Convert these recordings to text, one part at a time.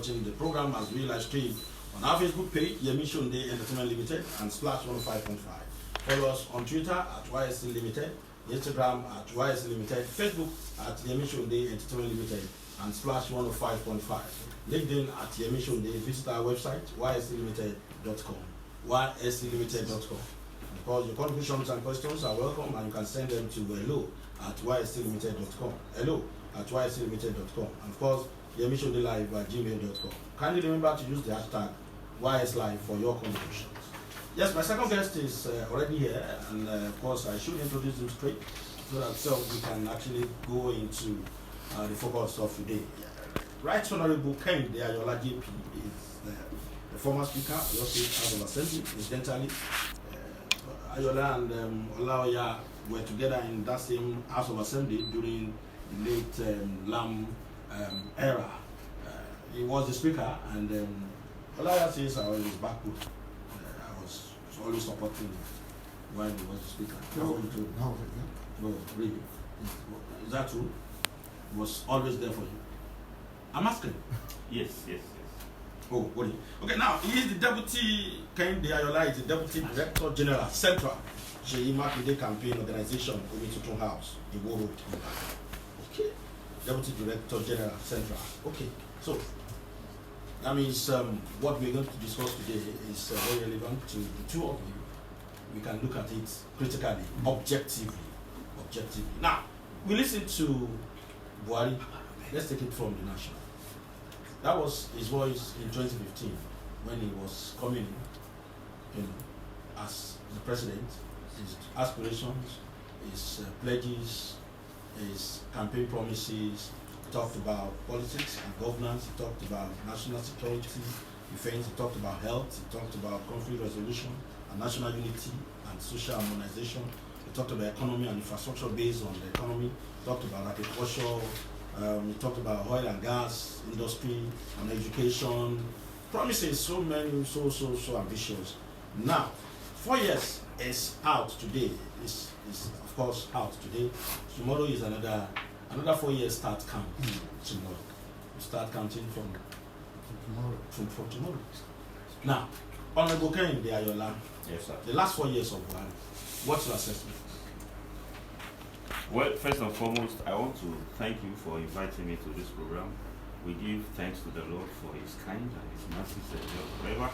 watching the program as we live stream on our Facebook page, Yemi Sonde Entertainment Limited, and Splash 105.5. Follow us on Twitter at YSC Limited, Instagram at YSC Limited, Facebook at Yemi Sonde Entertainment Limited, and Splash 105.5. LinkedIn at Yemi Sonde. Visit our website, ysclimited.com. ysclimited.com. Of course, your contributions and questions are welcome, and you can send them to hello at ysclimited.com. Hello at ysclimited.com. And of course, Yemi Sonde Live at gmail.com. Kindly remember to use the hashtag YSLive for your contributions. Yes, my second guest is already here, and of course, I should introduce him straight so that we can actually go into the focus of today. Right Honorable Kehinde Ayoola JP is the former Speaker of the State House of Assembly. Incidentally, Ayoola and Olaoya were together in that same House of Assembly during the late Lam era. He was the Speaker, and Olaoya says I was his backwood. I was always supporting him while he was the Speaker. No, really. Is that true? He was always there for you. I'm asking. Yes. Oh, what? Okay, now he is the Deputy Kehinde Ayoola is the Deputy Director General Central Seyi Makinde Campaign Organization, Omitutun House in Wo Road. Okay, Deputy Director General Central. Okay, so that means what we're going to discuss today is very relevant to the two of you. We can look at it critically, objectively. Now, we listen to Buhari. Let's take it from the national. That was his voice in 2015 when he was coming in as the president. His aspirations, his pledges, his campaign promises. He talked about politics and governance. He talked about national security, defense. He talked about health. He talked about conflict resolution and national unity and social harmonization. He talked about economy and infrastructure based on the economy. He talked about agriculture. We talked about oil and gas industry and education. Promises so many, so ambitious. Now, 4 years is out today. Is of course out today. Tomorrow is another 4 years start counting tomorrow. We start counting from tomorrow. Now, Honorable Kehinde Ayoola. Yes, sir. The last 4 years of Buhari. What's your assessment? Well, first and foremost, I want to thank you for inviting me to this program. We give thanks to the Lord for His kind and His mercies forever.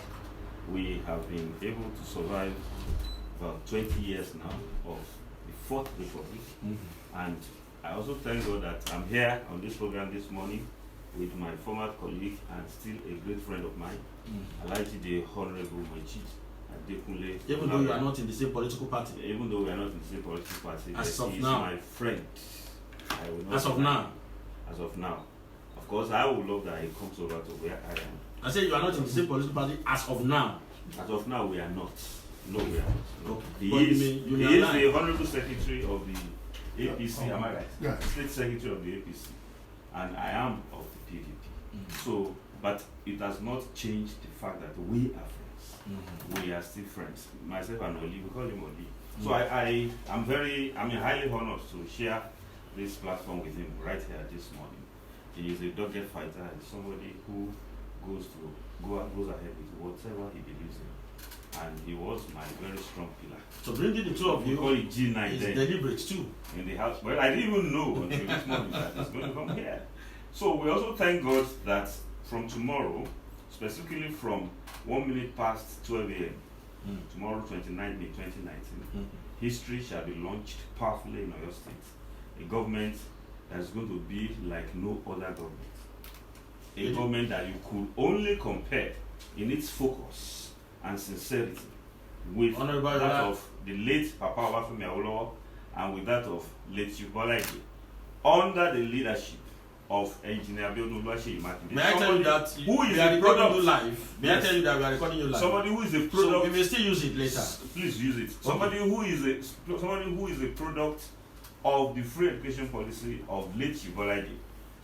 We have been able to survive about 20 years now of the Fourth Republic. And I also thank God that I'm here on this program this morning with my former colleague and still a great friend of mine, Alhaji the Honorable Majid. Even though you are not in the same political party? Even though we are not in the same political party, as of he is now, my friend. I will not as of now? As of now. Of course, I would love that he comes over to where I am. I say you are not in the same political party as of now? As of now, we are not. No, we are not. No. Okay. He is the Honorable Secretary of the APC, am I right? Yes. State Secretary of the APC. And I am of the PDP. So, but it has not changed the fact that we are friends. We are still friends. Myself and Oli, we call him Oli. So I'm highly honored to share this platform with him right here this morning. He is a dogged fighter and somebody who goes ahead with whatever he believes in. And he was my very strong pillar. So bringing the two of you call it G9 is then, deliberate too. In the house. Well, I didn't even know until this morning that it's going to come here. So we also thank God that from tomorrow, specifically from 1 minute past 12 a.m. Tomorrow, 29 May 2019, history shall be launched powerfully in Oyo State. A government that is going to be like no other government. A government that you could only compare in its focus and sincerity with that of the late Papa Obafemi Awolowo and with that of late Olaoya, under the leadership of Engineer Abiodun Oluwaseyi Makinde. May I tell you that who is we are a recording product you live? May I tell you that we are recording you live? Somebody who is a product. So we may still use it later. Please use it. Somebody who is a product of the free education policy of late Olaoya.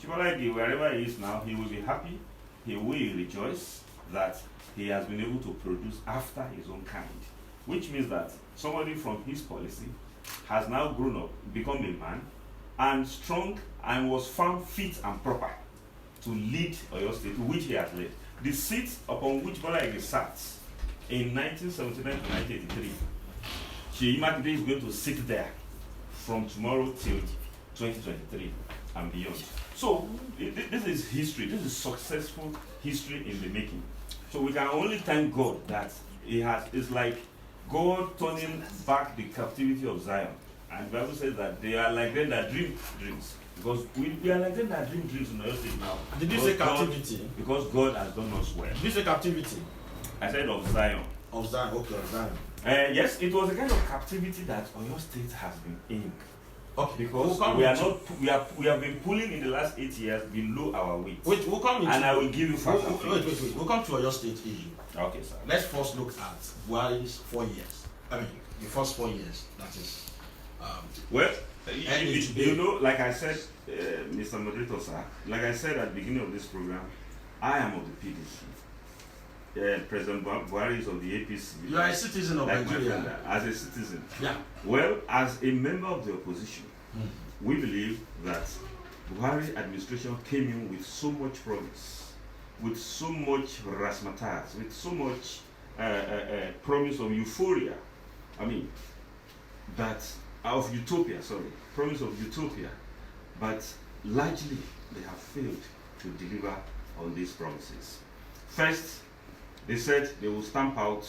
Olaoya, wherever he is now, he will be happy. He will rejoice that he has been able to produce after his own kind, which means that somebody from his policy has now grown up, become a man, and strong, and was found fit and proper to lead Oyo State, which he has led. The seat upon which Bola Ige sat in 1979 to 1983, Seyi Makinde is going to sit there from tomorrow till 2023 and beyond. So this is history. This is successful history in the making. So we can only thank God that it's like God turning back the captivity of Zion. And the Bible says that they are like them that dream dreams. Because we are like them that dream dreams in Oyo State now. Did you say captivity? Because God has done us well. Did you say captivity? I said of Zion. Of Zion, okay, of Zion. Yes, it was a kind of captivity that Oyo State has been in. Okay. Because we have been pulling in the last 8 years below our weight. Wait, we'll come into. And I will give you facts. Wait. We'll come to your state issue. Okay, sir. Let's first look at Buhari's 4 years. I mean, the first 4 years. That is. Well, you know, like I said, Mr. Moderator, sir, like I said at the beginning of this program, I am of the PDC. President Buhari is of the APC. You are a citizen of Nigeria. As a citizen. Yeah. Well, as a member of the opposition, we believe that Buhari administration came in with so much promise, with so much razzmatazz, with so much promise of euphoria. I mean, promise of utopia, but largely they have failed to deliver on these promises. First, they said they will stamp out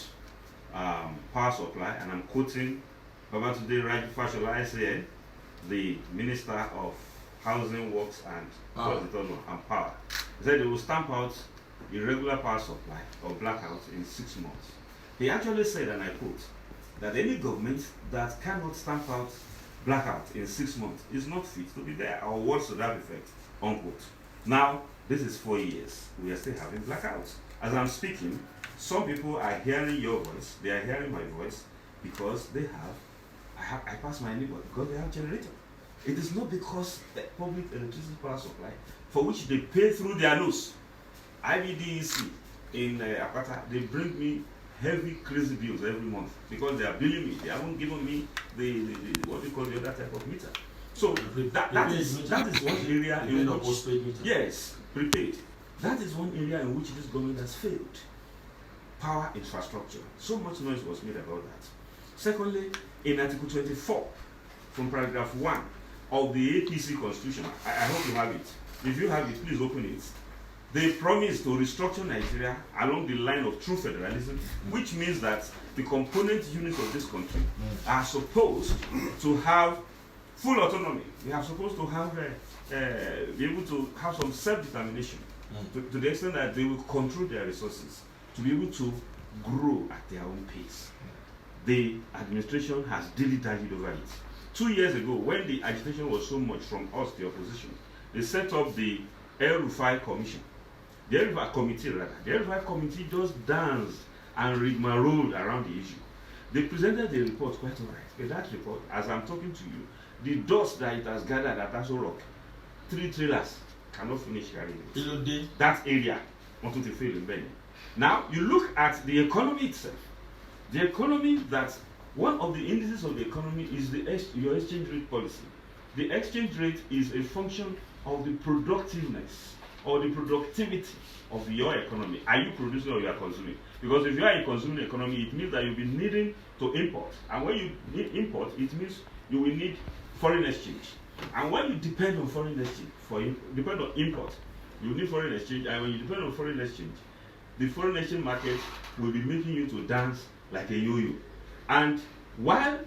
power supply, and I'm quoting Babatunde Raji SAN, the Minister of Housing, Works and Power. They said they will stamp out irregular power supply or blackouts in 6 months. He actually said, and I quote, that any government that cannot stamp out blackout in 6 months is not fit to be there, or words to that effect, unquote. Now, this is 4 years. We are still having blackouts. As I'm speaking, some people are hearing your voice, they are hearing my voice because I pass my neighbor because they have generator. It is not because the public electricity power supply, for which they pay through their nose. IBDEC in Apata, they bring me heavy, crazy bills every month because they are billing me. They haven't given me the what they call the other type of meter. So that is one area in which, yes, prepaid. That is one area in which this government has failed. Power infrastructure. So much noise was made about that. Secondly, in Article 24, from paragraph 1 of the APC Constitution, I hope you have it. If you have it, please open it. They promised to restructure Nigeria along the line of true federalism, which means that the component units of this country are supposed to have full autonomy. They are supposed to have be able to have some self-determination to the extent that they will control their resources, to be able to grow at their own pace. The administration has dilly-dallied over it. 2 years ago, when the agitation was so much from us, the opposition, they set up the El Rufai Commission. The El Rufai Committee, rather. The El Rufai Committee just danced and rigmarolled around the issue. They presented the report quite all right. But that report, as I'm talking to you, the dust that it has gathered at Aso Rock, 3 trailers cannot finish carrying it. That area wanted to fail in Benin. Now, you look at the economy itself. The economy, that one of the indices of the economy is your exchange rate policy. The exchange rate is a function of the productiveness or the productivity of your economy. Are you producing or you are consuming? Because if you are a consuming economy, it means that you'll be needing to import. And when you import, it means you will need foreign exchange. And when you depend on foreign exchange, depend on import, you need foreign exchange. And when you depend on foreign exchange, the foreign exchange market will be making you to dance like a yo-yo. And while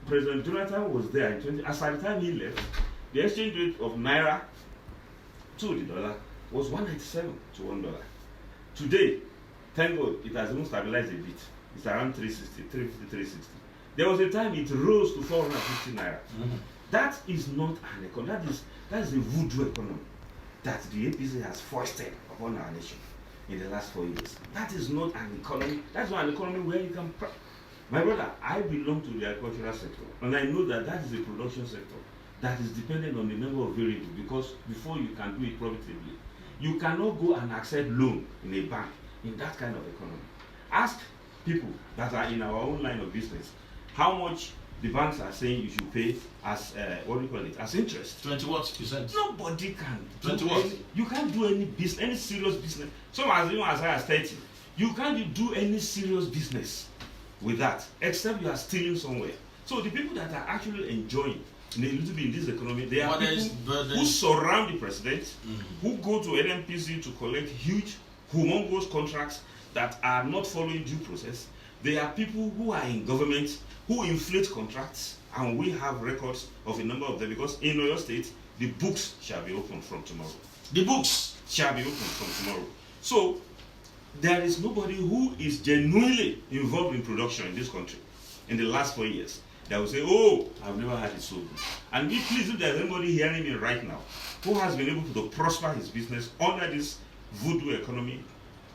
President Jonathan was there in as at the time he left, the exchange rate of Naira to the dollar was 197 to $1. Today, thank God, it has even stabilized a bit. It's around 360, 350, 360. There was a time it rose to 450 Naira. That is not an economy. That is a voodoo economy that the APC has foisted upon our nation in the last 4 years. That is not an economy. That's not an economy where you can. My brother, I belong to the agricultural sector, and I know that that is a production sector that is dependent on the number of variables, because before you can do it profitably, you cannot go and accept loan in a bank in that kind of economy. Ask people that are in our own line of business how much the banks are saying you should pay as what do you call it, as interest. 20 what percent? Nobody can. 20 what? You can't do any business, any serious business. Some as even as high as 30. You can't do any serious business with that, except you are stealing somewhere. So the people that are actually enjoying a little bit in this economy, they are people who surround the president, who go to NNPC to collect huge, humongous contracts that are not following due process. They are people who are in government, who inflate contracts, and we have records of a number of them, because in Oyo State, the books shall be opened from tomorrow. The books shall be opened from tomorrow. So there is nobody who is genuinely involved in production in this country in the last 4 years that will say, oh, I've never had it so good. And please, if there's anybody hearing me right now who has been able to prosper his business under this voodoo economy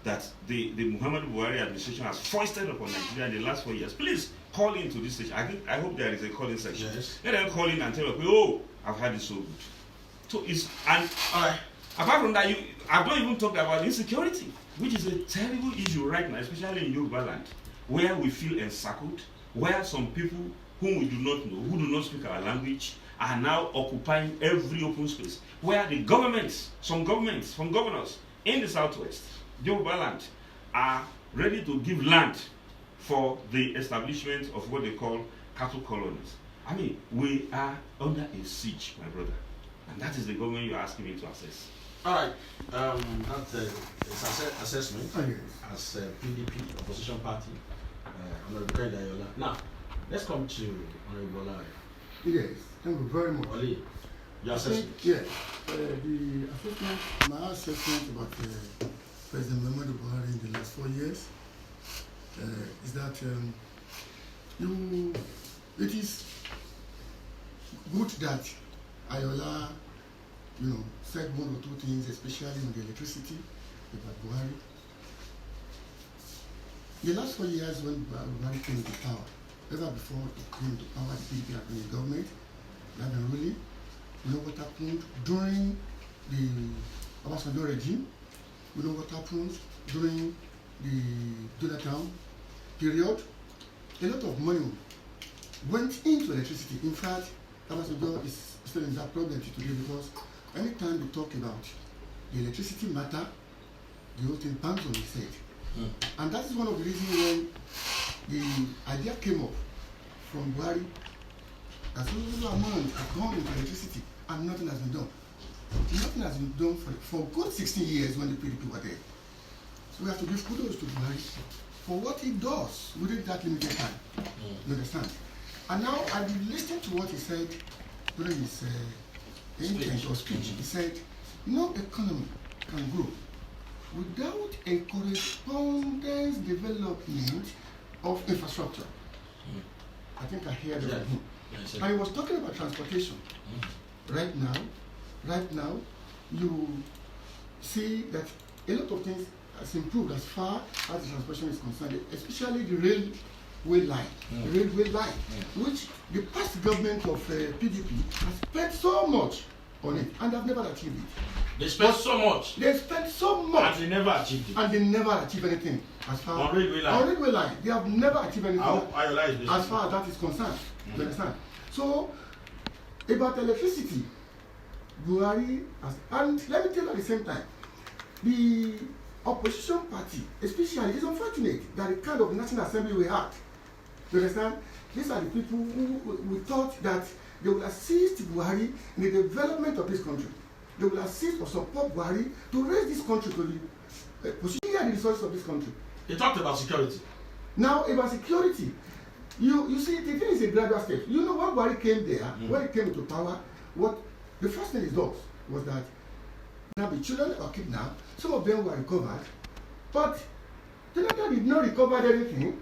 that the Muhammadu Buhari administration has foisted upon Nigeria in the last 4 years, please call into this station. I hope there is a calling section. Yes. Let them call in and tell me, oh, I've had it so good. So it's, and apart from that, I've not even talked about insecurity, which is a terrible issue right now, especially in Yoruba land, where we feel encircled, where some people whom we do not know, who do not speak our language, are now occupying every open space, where the governments, some governors in the southwest, Yoruba land, are ready to give land for the establishment of what they call cattle colonies. I mean, we are under a siege, my brother. And that is the government you're asking me to assess. All right. That's assessment as PDP, opposition party, Honorable Kehinde Ayoola. Now, let's come to Honorable Olaoya. Yes, thank you very much. Oli, your assessment. Yes, the assessment, my assessment about President Muhammadu Buhari in the last 4 years is that it is good that Ayoola, said one or two things, especially on the electricity about Buhari. The last 4 years when Buhari came to power, ever before he came to power, the PDP had been in government, they had been ruling. We know what happened during the Obasanjo regime. We know what happened during the Jonathan period. A lot of money went into electricity. In fact, Obasanjo is still in that problem today, because anytime we talk about the electricity matter, the whole thing bangs on his head. And that is one of the reasons when the idea came up from Buhari that so amount has gone into electricity and nothing has been done. Nothing has been done for good 16 years when the PDP were there. So we have to give kudos to Buhari for what he does within that limited time. You understand? And now I've been listening to what he said during his intent or speech. He said, no economy can grow without a correspondence development of infrastructure. I think I heard that. Yes, and he was talking about transportation. Right now, you see that a lot of things has improved as far as the transportation is concerned, especially the railway line. The railway line, which the past government of PDP has spent so much on it, and have never achieved it. They spent so much. They spent so much. And they never achieved it. And they never achieved anything as far on railway line. On railway line, they have never achieved anything as far as that is concerned. You understand? So, about electricity, Buhari has, and let me tell you at the same time, the opposition party, especially, it's unfortunate that the kind of National Assembly we had. You understand? These are the people who we thought that they will assist Buhari in the development of this country. They will assist or support Buhari to raise this country to the position and the resources of this country. They talked about security. Now, about security, you see, the thing is a gradual step. You know, when Buhari came there, when he came into power, what the first thing he does was that now the children were kidnapped, some of them were recovered, but Jonathan did not recover anything.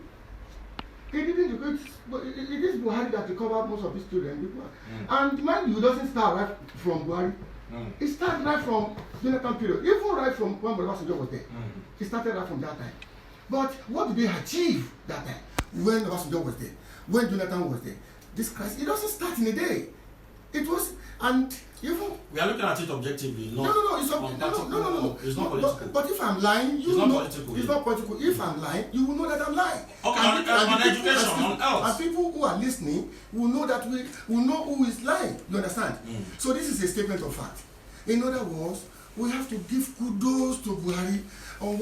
He didn't recover. It is Buhari that recovered most of his children. And mind you, it doesn't start right from Buhari. It started right from Jonathan period, even right from when Obasanjo was there. It started right from that time. But what did they achieve that time? When Obasanjo was there, when Jonathan was there, this crisis, it doesn't start in a day. It was, and even We are looking at it objectively. no, it's not, no. It's not political. But if I'm lying, you It's not know, political, it's yeah. not political. If I'm lying, you will know that I'm lying. Okay, And on the education, on health. and people who are listening will know that we will know who is lying. You understand? So this is a statement of fact. In other words, we have to give kudos to Buhari on what